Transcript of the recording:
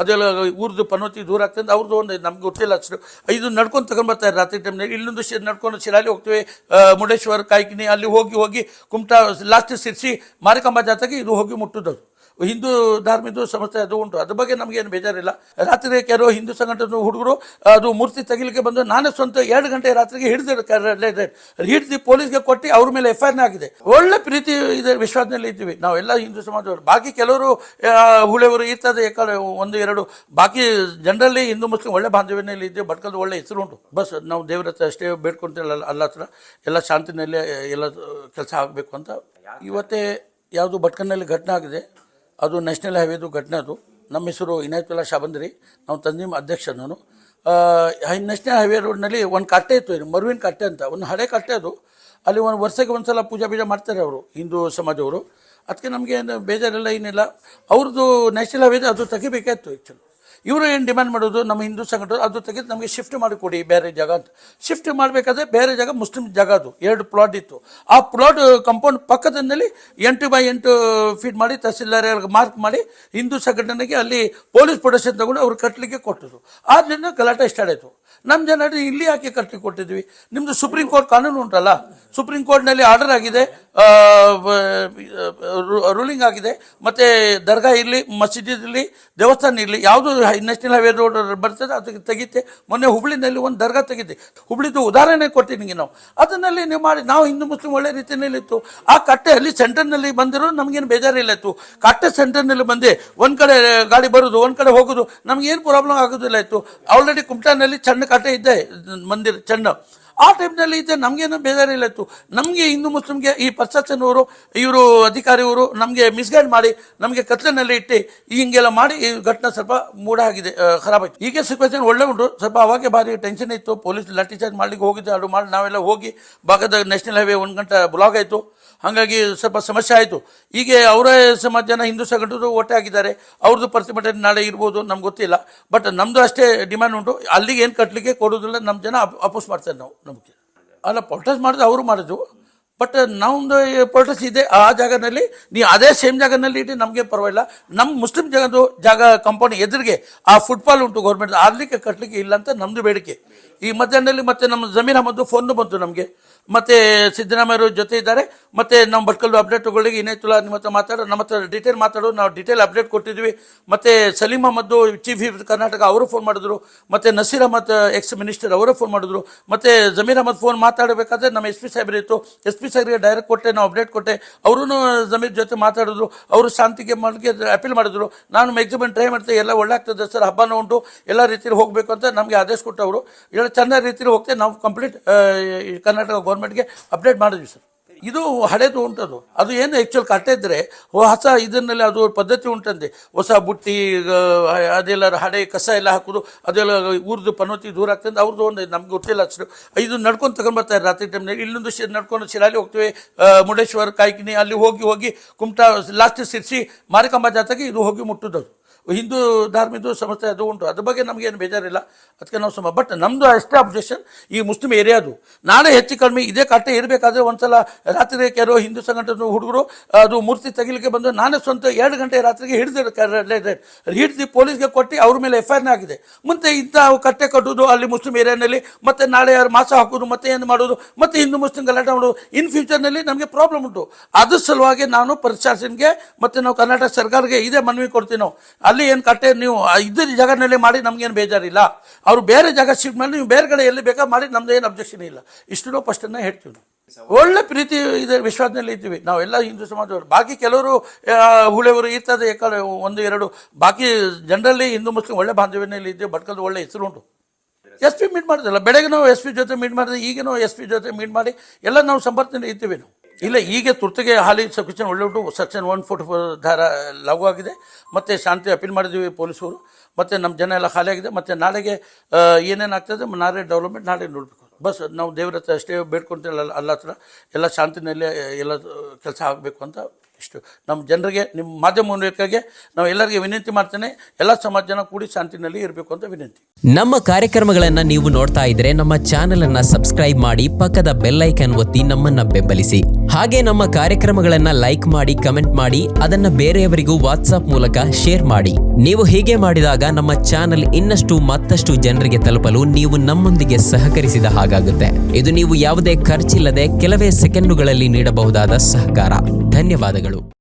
ಅದೆಲ್ಲ ಊರ್ದು ಪನೋತಿ ದೂರ ಆಗ್ತದೆ ಅವ್ರದ್ದು ಒಂದು ನಮ್ಗೆ ಗೊತ್ತಿಲ್ಲ ಅಷ್ಟು ಇದು ನಡ್ಕೊಂಡು ತಗೊಂಡ್ಬರ್ತಾರೆ ರಾತ್ರಿ ಟೈಮ್ನಾಗ. ಇಲ್ಲೊಂದು ನಡ್ಕೊಂಡು ಶಿರಾಲಿ ಹೋಗ್ತೀವಿ, ಮುರುಡೇಶ್ವರ ಕಾಯ್ಕಿನಿ ಅಲ್ಲಿ ಹೋಗಿ ಕುಮಟಾ ಲಾಸ್ಟ್ ಸಿರ್ಸಿ ಮಾರಿಕಾಂಬಾ ಜಾತ್ರೆಗೆ ಇದು ಹೋಗಿ ಮುಟ್ಟುದು. ಹಿಂದೂ ಧಾರ್ಮಿಕ ಸಂಸ್ಥೆ ಅದು ಉಂಟು, ಅದ್ರ ಬಗ್ಗೆ ನಮಗೇನು ಬೇಜಾರಿಲ್ಲ. ರಾತ್ರಿ ಕೆಲವು ಹಿಂದೂ ಸಂಘಟನೆ ಹುಡುಗರು ಅದು ಮೂರ್ತಿ ತೆಗಿಲಿಕ್ಕೆ ಬಂದು ನಾನೇ ಸ್ವಂತ 2 ಗಂಟೆ ರಾತ್ರಿಗೆ ಹಿಡಿದು ಪೊಲೀಸ್ಗೆ ಕೊಟ್ಟು ಅವ್ರ ಮೇಲೆ FIR ಆಗಿದೆ. ಒಳ್ಳೆ ಪ್ರೀತಿ ಇದೆ, ವಿಶ್ವಾಸದಲ್ಲಿ ಇದ್ದೀವಿ ನಾವೆಲ್ಲ ಹಿಂದೂ ಸಮಾಜದವರು. ಬಾಕಿ ಕೆಲವರು ಹುಳೆಯವರು ಇರ್ತದೆ 1-2, ಬಾಕಿ ಜನರಲ್ಲಿ ಹಿಂದೂ ಮುಸ್ಲಿಂ ಒಳ್ಳೆ ಬಾಂಧವ್ಯನಲ್ಲಿ ಇದ್ದೀವಿ. ಭಟ್ಕಳದ ಒಳ್ಳೆ ಹೆಸರು ಉಂಟು. ಬಸ್ ನಾವು ದೇವರ ಹತ್ರ ಅಷ್ಟೇ ಬೇಡ್ಕೊಂತಿಲ್ಲ, ಅಲ್ಲ ಹತ್ರ ಎಲ್ಲ ಶಾಂತಿನಲ್ಲೇ ಎಲ್ಲ ಕೆಲಸ ಆಗಬೇಕು ಅಂತ. ಇವತ್ತೇ ಯಾವುದು ಭಟ್ಕಳನಲ್ಲಿ ಘಟನೆ ಆಗಿದೆ, ಅದು ನ್ಯಾಷನಲ್ ಹೈವೇದು ಘಟನೆ. ಅದು ನಮ್ಮ ಹೆಸರು ಇನಾಯತುಲ್ಲಾ ಶಾಬಂದ್ರಿ, ನಾವು ತಂಜೀಮ್ ಅಧ್ಯಕ್ಷ. ನಾನು ನ್ಯಾಷನಲ್ ಹೈವೇ ರೋಡ್ನಲ್ಲಿ ಒಂದು ಕಟ್ಟೆ ಇತ್ತು, ಮರುವಿನ ಕಟ್ಟೆ ಅಂತ, ಒಂದು ಹಳೆ ಕಟ್ಟೆ. ಅದು ಅಲ್ಲಿ ಒಂದು ವರ್ಷಕ್ಕೆ ಒಂದ್ಸಲ ಪೂಜೆ ಮಾಡ್ತಾರೆ ಅವರು ಹಿಂದೂ ಸಮಾಜವರು. ಅದಕ್ಕೆ ನಮಗೆ ಏನು ಬೇಜಾರಿಲ್ಲ, ಏನಿಲ್ಲ. ಅವ್ರದ್ದು ನ್ಯಾಷನಲ್ ಹೈವೇದು ಅದು ತೆಗಿಬೇಕಾಯ್ತು. ಆ್ಯಕ್ಚುಲಿ ಇವರು ಏನು ಡಿಮ್ಯಾಂಡ್ ಮಾಡೋದು, ನಮ್ಮ ಹಿಂದೂ ಸಂಘಟನೆ ಅದು ತೆಗೆದು ನಮಗೆ ಶಿಫ್ಟ್ ಮಾಡಿಕೊಡಿ ಬೇರೆ ಜಾಗ ಅಂತ. ಶಿಫ್ಟ್ ಮಾಡಬೇಕಾದ್ರೆ ಬೇರೆ ಜಾಗ ಮುಸ್ಲಿಂ ಜಾಗ, ಅದು 2 ಪ್ಲಾಟ್ ಇತ್ತು. ಆ ಪ್ಲಾಟ್ ಕಾಂಪೌಂಡ್ ಪಕ್ಕದಲ್ಲಿ 8x8 ಫೀಟ್ ಮಾಡಿ ತಹಸೀಲ್ದಾರ್ ಮಾರ್ಕ್ ಮಾಡಿ ಹಿಂದೂ ಸಂಘಟನೆಗೆ ಅಲ್ಲಿ ಪೊಲೀಸ್ ಪ್ರೊಟೆಕ್ಷನ್ ತಗೊಂಡು ಅವ್ರು ಕಟ್ಟಲಿಕ್ಕೆ ಕೊಟ್ಟರು. ಆದ್ದರಿಂದ ಗಲಾಟೆ ಸ್ಟಾರ್ಟ್ ಆಯಿತು. ನಮ್ಮ ಜನ ಇಲ್ಲಿ ಯಾಕೆ ಕಟ್ಟಲಿಕ್ಕೆ ಕೊಟ್ಟಿದ್ವಿ, ನಿಮ್ಮದು ಸುಪ್ರೀಂ ಕೋರ್ಟ್ ಕಾನೂನು ಉಂಟಲ್ಲ, ಸುಪ್ರೀಂ ಕೋರ್ಟ್ನಲ್ಲಿ ಆರ್ಡರ್ ಆಗಿದೆ, ರೂಲಿಂಗ್ ಆಗಿದೆ. ಮತ್ತು ದರ್ಗಾ ಇರಲಿ, ಮಸೀದಿ ಇರಲಿ, ದೇವಸ್ಥಾನ ಇರಲಿ, ಯಾವುದು ನ್ಯಾಷನಲ್ ಹೈವೇ ರೋಡ್ ಬರ್ತದೆ ಅದಕ್ಕೆ ತೆಗಿತೆ. ಮೊನ್ನೆ ಹುಬ್ಳಿನಲ್ಲಿ ಒಂದು ದರ್ಗಾ ತೆಗಿದೆ, ಹುಬ್ಳಿದು ಉದಾಹರಣೆ ಕೊಡ್ತೀನಿ ನಿಮಗೆ. ನಾವು ಅದನ್ನಲ್ಲಿ ನೀವು ಮಾಡಿ, ನಾವು ಹಿಂದೂ ಮುಸ್ಲಿಂ ಒಳ್ಳೆ ರೀತಿಯಲ್ಲಿ ಇತ್ತು. ಆ ಕಟ್ಟೆ ಅಲ್ಲಿ ಸೆಂಟರ್ನಲ್ಲಿ ಬಂದಿರೋ ನಮಗೇನು ಬೇಜಾರಿಲ್ಲ ಇತ್ತು. ಕಟ್ಟೆ ಸೆಂಟರ್ನಲ್ಲಿ ಬಂದೆ ಒಂದು ಕಡೆ ಗಾಡಿ ಬರೋದು, ಒಂದು ಕಡೆ ಹೋಗೋದು, ನಮಗೇನು ಪ್ರಾಬ್ಲಮ್ ಆಗೋದಿಲ್ಲ ಇತ್ತು. ಆಲ್ರೆಡಿ ಕುಮಟಾನಲ್ಲಿ ಸಣ್ಣ ಕಟ್ಟೆ ಇದ್ದೆ, ಮಂದಿರ ಸಣ್ಣ, ಆ ಟೈಮ್ನಲ್ಲಿ ಇದ್ದೆ, ನಮಗೇನು ಬೇಜಾರಿಲ್ಲ ಇತ್ತು. ನಮಗೆ ಹಿಂದೂ ಮುಸ್ಲಿಮ್ಗೆ ಈ ಪ್ರಶಾಸನವರು ಇವರು ಅಧಿಕಾರಿಯವರು ನಮಗೆ ಮಿಸ್ಗೈಡ್ ಮಾಡಿ ನಮಗೆ ಕತ್ಲಿನಲ್ಲಿ ಇಟ್ಟು ಹಿಂಗೆಲ್ಲ ಮಾಡಿ ಈ ಘಟನೆ ಸ್ವಲ್ಪ ಮೂಢ ಆಗಿದೆ, ಖರಾಬ್ ಆಯಿತು. ಈಗ ಸಿಚುವೇಶನ್ ಒಳ್ಳೆ ಉಂಟು. ಸ್ವಲ್ಪ ಅವಾಗೆ ಭಾರಿ ಟೆನ್ಷನ್ ಇತ್ತು, ಪೊಲೀಸ್ ಲಾಠಿ ಚಾರ್ಜ್ ಮಾಡ್ಲಿಕ್ಕೆ ಹೋಗಿದ್ದೆ, ಅದು ಮಾಡಿ ನಾವೆಲ್ಲ ಹೋಗಿ ಭಾಗದ ನ್ಯಾಷನಲ್ ಹೈವೇ 1 ಗಂಟೆ ಬ್ಲಾಕ್ ಆಯಿತು. ಹಾಗಾಗಿ ಸ್ವಲ್ಪ ಸಮಸ್ಯೆ ಆಯಿತು. ಈಗ ಅವರೇ ಸಮಾಜ ಜನ ಹಿಂದೂ ಸಂಘಟನೆಗಳು ಒಟ್ಟೆ ಆಗಿದ್ದಾರೆ. ಅವ್ರದ್ದು ಪ್ರತಿಭಟನೆ ನಾಳೆ ಇರ್ಬೋದು, ನಮ್ಗೆ ಗೊತ್ತಿಲ್ಲ. ಬಟ್ ನಮ್ಮದು ಅಷ್ಟೇ ಡಿಮ್ಯಾಂಡ್ ಉಂಟು, ಅಲ್ಲಿಗೆ ಏನು ಕಟ್ಟಲಿಕ್ಕೆ ಕೊಡೋದಿಲ್ಲ. ನಮ್ಮ ಜನ ಅಪೋಸ್ ಮಾಡ್ತಾರೆ. ನಾವು ನಮಗೆ ಅಲ್ಲ ಪ್ರೊಟೆಸ್ಟ್ ಮಾಡಿದ್ರು, ಅವರು ಮಾಡಿದ್ರು. ಬಟ್ ನಮ್ಮದು ಪ್ರೊಟೆಸ್ಟ್ ಇದೆ ಆ ಜಾಗದಲ್ಲಿ, ನೀವು ಅದೇ ಸೇಮ್ ಜಾಗದಲ್ಲಿ ಇಟ್ಟು ನಮಗೆ ಪರವಾಗಿಲ್ಲ. ನಮ್ಮ ಮುಸ್ಲಿಂ ಜಾಗ ಕಾಂಪೌಂಡ್ ಎದುರಿಗೆ ಆ ಫುಟ್ಬಾಲ್ ಉಂಟು ಗೌರ್ಮೆಂಟ್, ಆಡಲಿಕ್ಕೆ ಕಟ್ಟಲಿಕ್ಕೆ ಇಲ್ಲ ಅಂತ ನಮ್ಮದು ಬೇಡಿಕೆ. ಈ ಮಧ್ಯಾಹ್ನದಲ್ಲಿ ಮತ್ತೆ ನಮ್ಮ ಜಮೀರ್ ಅಹಮದ್ ಫೋನ್ ಬಂತು ನಮಗೆ, ಮತ್ತು ಸಿದ್ದರಾಮಯ್ಯರು ಜೊತೆ ಇದ್ದಾರೆ. ಮತ್ತು ನಮ್ಮ ಭಟ್ಕಳದ ಅಪ್ಡೇಟ್ಗಳಿಗೆ ಇನಾಯತುಲ್ಲಾ ನಿಮ್ಮ ಹತ್ರ ಮಾತಾಡೋ, ನಮ್ಮ ಹತ್ರ ಡೀಟೇಲ್ ಮಾತಾಡೋ, ನಾವು ಡೀಟೇಲ್ ಅಪ್ಡೇಟ್ ಕೊಟ್ಟಿದ್ವಿ. ಮತ್ತು ಸಲೀಂ ಅಹಮದ್ ಚೀಫ್ ವಿಪ್ ಕರ್ನಾಟಕ ಅವರು ಫೋನ್ ಮಾಡಿದ್ರು, ಮತ್ತು ನಸೀರ್ ಅಹಮದ್ ಎಕ್ಸ್ ಮಿನಿಸ್ಟರ್ ಅವರು ಫೋನ್ ಮಾಡಿದ್ರು. ಮತ್ತು ಜಮೀರ್ ಅಹಮದ್ ಫೋನ್ ಮಾತಾಡಬೇಕಾದ್ರೆ ನಮ್ಮ SP ಸಾಹೇಬ್ರು ಇತ್ತು, SP ಸಾಹೇಬ್ರಿಗೆ ಡೈರೆಕ್ಟ್ ಕೊಟ್ಟೆ, ನಾವು ಅಪ್ಡೇಟ್ ಕೊಟ್ಟೆ. ಅವರು ಜಮೀರ್ ಜೊತೆ ಮಾತಾಡಿದ್ರು, ಅವರು ಶಾಂತಿಗೆ ಮಾಡಲಿಕ್ಕೆ ಅಪೀಲ್ ಮಾಡಿದ್ರು. ನಾನು ಮ್ಯಾಕ್ಸಿಮಮ್ ಟ್ರೈ ಮಾಡ್ತೇವೆ, ಎಲ್ಲ ಒಳ್ಳೆ ಆಗ್ತದೆ ಸರ್, ಹಬ್ಬನೂ ಉಂಟು, ಎಲ್ಲ ರೀತಿಯಲ್ಲಿ ಹೋಗಬೇಕು ಅಂತ ನಮಗೆ ಆದೇಶ ಕೊಟ್ಟವರು. ಎಲ್ಲ ಚೆಂದ ರೀತಿಯಲ್ಲಿ ಹೋಗ್ತೇವೆ ನಾವು. ಕಂಪ್ಲೀಟ್ ಕರ್ನಾಟಕ ಗೌರ್ಮೆಂಟ್ಗೆ ಅಪ್ಡೇಟ್ ಮಾಡಿದ್ವಿ ಸರ್. ಇದು ಹಳೇದು ಉಂಟದು, ಅದು ಏನು ಆ್ಯಕ್ಚುಲ್ ಕಟ್ಟೆ ಇದ್ದರೆ ಹೊಸ ಇದನ್ನಲ್ಲಿ ಅದು ಪದ್ಧತಿ ಉಂಟಂತೆ. ಹೊಸ ಬುಟ್ಟಿ ಅದೆಲ್ಲ ಹಳೆ ಕಸ ಎಲ್ಲ ಹಾಕೋದು, ಅದೆಲ್ಲ ಊರ್ದು ಪನೋತಿ ದೂರ ಆಗ್ತದೆ ಅವ್ರದ್ದು ಒಂದು ನಮ್ಗೆ ಗೊತ್ತಿಲ್ಲ ಅಷ್ಟು. ಇದು ನಡ್ಕೊಂಡು ತಗೊಂಡ್ಬರ್ತಾರೆ ರಾತ್ರಿ ಟೈಮ್ನಾಗ. ಇಲ್ಲೊಂದು ನಡ್ಕೊಂಡು ಶಿರಾಲಿ ಹೋಗ್ತೀವಿ, ಮುರುಡೇಶ್ವರ ಕಾಯ್ಕಿನಿ ಅಲ್ಲಿ ಹೋಗಿ ಕುಮಟಾ ಲಾಸ್ಟ್ ಸಿರ್ಸಿ ಮಾರಿಕಾಂಬಾ ಜಾತ್ರೆಗೆ ಇದು ಹೋಗಿ ಮುಟ್ಟುದು. ಹಿಂದೂ ಧಾರ್ಮಿಕ ಸಂಸ್ಥೆ ಅದು ಉಂಟು, ಅದ್ರ ಬಗ್ಗೆ ನಮಗೇನು ಬೇಜಾರಿಲ್ಲ. ಅದಕ್ಕೆ ನಾವು ಬಟ್ ನಮ್ಮದು ಅಷ್ಟೇ ಅಬ್ಜೆಕ್ಷನ್, ಈ ಮುಸ್ಲಿಂ ಏರಿಯಾದು ನಾಳೆ ಹೆಚ್ಚು ಕಡಿಮೆ ಇದೇ ಕಟ್ಟೆ ಇರಬೇಕಾದ್ರೆ ಒಂದ್ಸಲ ರಾತ್ರಿ ಕೆಲವು ಹಿಂದೂ ಸಂಘಟನೆ ಹುಡುಗರು ಅದು ಮೂರ್ತಿ ತೆಗಿಲಿಕ್ಕೆ ಬಂದು ನಾನೇ ಸ್ವಂತ 2 ಗಂಟೆ ರಾತ್ರಿಗೆ ಹಿಡಿದು ಪೊಲೀಸ್ಗೆ ಕೊಟ್ಟು ಅವ್ರ ಮೇಲೆ FIR ಆಗಿದೆ. ಮುಂದೆ ಇಂಥ ಕಟ್ಟೆ ಕಟ್ಟೋದು ಅಲ್ಲಿ ಮುಸ್ಲಿಂ ಏರಿಯಾನಲ್ಲಿ, ಮತ್ತು ನಾಳೆ ಯಾರು ಮಾಸ ಹಾಕೋದು, ಮತ್ತೆ ಏನು ಮಾಡೋದು, ಮತ್ತು ಹಿಂದೂ ಮುಸ್ಲಿಂ ಗಲಾಟೆ ಮಾಡೋದು, ಇನ್ ಫ್ಯೂಚರ್ನಲ್ಲಿ ನಮಗೆ ಪ್ರಾಬ್ಲಮ್ ಉಂಟು. ಅದ್ರ ಸಲುವಾಗಿ ನಾನು ಪ್ರಶಾಸನಗೆ ಮತ್ತು ನಾವು ಕರ್ನಾಟಕ ಸರ್ಕಾರಕ್ಕೆ ಇದೇ ಮನವಿ ಕೊಡ್ತೀವಿ. ನಾವು ಅಲ್ಲಿ ಏನು ಕಟ್ಟೆ ನೀವು ಇದ್ರ ಜಾಗದಲ್ಲಿ ಮಾಡಿ ನಮಗೇನು ಬೇಜಾರಿಲ್ಲ. ಅವರು ಬೇರೆ ಜಾಗ ಶಿಫ್ಟ್ ಮಾಡಿ ನೀವು ಬೇರೆ ಕಡೆ ಎಲ್ಲಿ ಬೇಕಾ ಮಾಡಿ, ನಮ್ದು ಏನು ಅಬ್ಜೆಕ್ಷನ್ ಇಲ್ಲ. ಇಷ್ಟು ಫಸ್ಟನ್ನು ಹೇಳ್ತೀವಿ. ನಾವು ಒಳ್ಳೆ ಪ್ರೀತಿ ಇದೆ, ವಿಶ್ವಾಸದಲ್ಲಿ ಇದ್ದೀವಿ ನಾವೆಲ್ಲ ಹಿಂದೂ ಸಮಾಜದವರು. ಬಾಕಿ ಕೆಲವರು ಹುಳೆಯವರು ಇರ್ತದೆ 1-2, ಬಾಕಿ ಜನರಲ್ಲಿ ಹಿಂದೂ ಮುಸ್ಲಿಂ ಒಳ್ಳೆ ಬಾಂಧವ್ಯನಲ್ಲಿ ಇದ್ದೀವಿ. ಭಟ್ಕಳದ ಒಳ್ಳೆ ಹೆಸರು ಉಂಟು. SP ಮೀಟ್ ಮಾಡಿದ್ರಲ್ಲ, ಬೆಳಗ್ಗೆ ನಾವು SP ಜೊತೆ ಮೀಟ್ ಮಾಡಿದ್ರೆ, ಈಗ ನಾವು SP ಜೊತೆ ಮೀಟ್ ಮಾಡಿ ಎಲ್ಲ ನಾವು ಸಂಪರ್ಕದಲ್ಲಿ ಇರ್ತೀವಿ ನಾವು. ಇಲ್ಲ, ಈಗ ತುರ್ತಿಗೆ ಹಾಲಿ ಸೆಕ್ಷನ್ ಒಳ್ಳೆ ಉಂಟು. ಸೆಕ್ಷನ್ 144 ಧಾರ ಲಾಗು ಆಗಿದೆ. ಮತ್ತು ಶಾಂತಿ ಅಪೀಲ್ ಮಾಡಿದ್ದೀವಿ ಪೊಲೀಸರು. ಮತ್ತು ನಮ್ಮ ಜನ ಎಲ್ಲ ಖಾಲಿ ಆಗಿದೆ. ಮತ್ತು ನಾಳೆಗೆ ಏನೇನಾಗ್ತದೆ ನಾಳೆ ಡೆವಲಪ್ಮೆಂಟ್ ನಾಳೆ ನೋಡಬೇಕು. ಬಸ್ ನಾವು ದೇವರ ಹತ್ರ ಅಷ್ಟೇ ಬೇಡ್ಕೊಂತಿಲ್ಲ, ಅಲ್ಲ ಹತ್ರ ಎಲ್ಲ ಶಾಂತಿನಲ್ಲೇ ಎಲ್ಲ ಕೆಲಸ ಆಗಬೇಕು ಅಂತ. ಇಷ್ಟು ನಮ್ಮ ಜನರಿಗೆ, ನಿಮ್ಮ ಮಾಧ್ಯಮ ಮೂಲಕವಾಗಿ ನಾವು ಎಲ್ಲರಿಗೆ ವಿನಂತಿ ಮಾಡ್ತೇನೆ, ಎಲ್ಲ ಸಮಾಜ ಜನ ಕೂಡಿ ಶಾಂತಿನಲ್ಲಿ ಇರಬೇಕು ಅಂತ ವಿನಂತಿ. ನಮ್ಮ ಕಾರ್ಯಕ್ರಮಗಳನ್ನು ನೀವು ನೋಡ್ತಾ ಇದ್ರೆ ನಮ್ಮ ಚಾನೆಲ್ ಅನ್ನ ಸಬ್ಸ್ಕ್ರೈಬ್ ಮಾಡಿ, ಪಕ್ಕದ ಬೆಲ್ ಐಕಾನ್ ಒತ್ತಿ ನಮ್ಮನ್ನ ಬೆಂಬಲಿಸಿ. ಹಾಗೆ ನಮ್ಮ ಕಾರ್ಯಕ್ರಮಗಳನ್ನ ಲೈಕ್ ಮಾಡಿ, ಕಮೆಂಟ್ ಮಾಡಿ, ಅದನ್ನ ಬೇರೆಯವರಿಗೂ ವಾಟ್ಸ್ಆಪ್ ಮೂಲಕ ಶೇರ್ ಮಾಡಿ. ನೀವು ಹೀಗೆ ಮಾಡಿದಾಗ ನಮ್ಮ ಚಾನೆಲ್ ಮತ್ತಷ್ಟು ಜನರಿಗೆ ತಲುಪಲು ನೀವು ನಮ್ಮೊಂದಿಗೆ ಸಹಕರಿಸಿದ ಹಾಗಾಗುತ್ತೆ. ಇದು ನೀವು ಯಾವುದೇ ಖರ್ಚಿಲ್ಲದೆ ಕೆಲವೇ ಸೆಕೆಂಡುಗಳಲ್ಲಿ ನೀಡಬಹುದಾದ ಸಹಕಾರ. ಧನ್ಯವಾದಗಳು.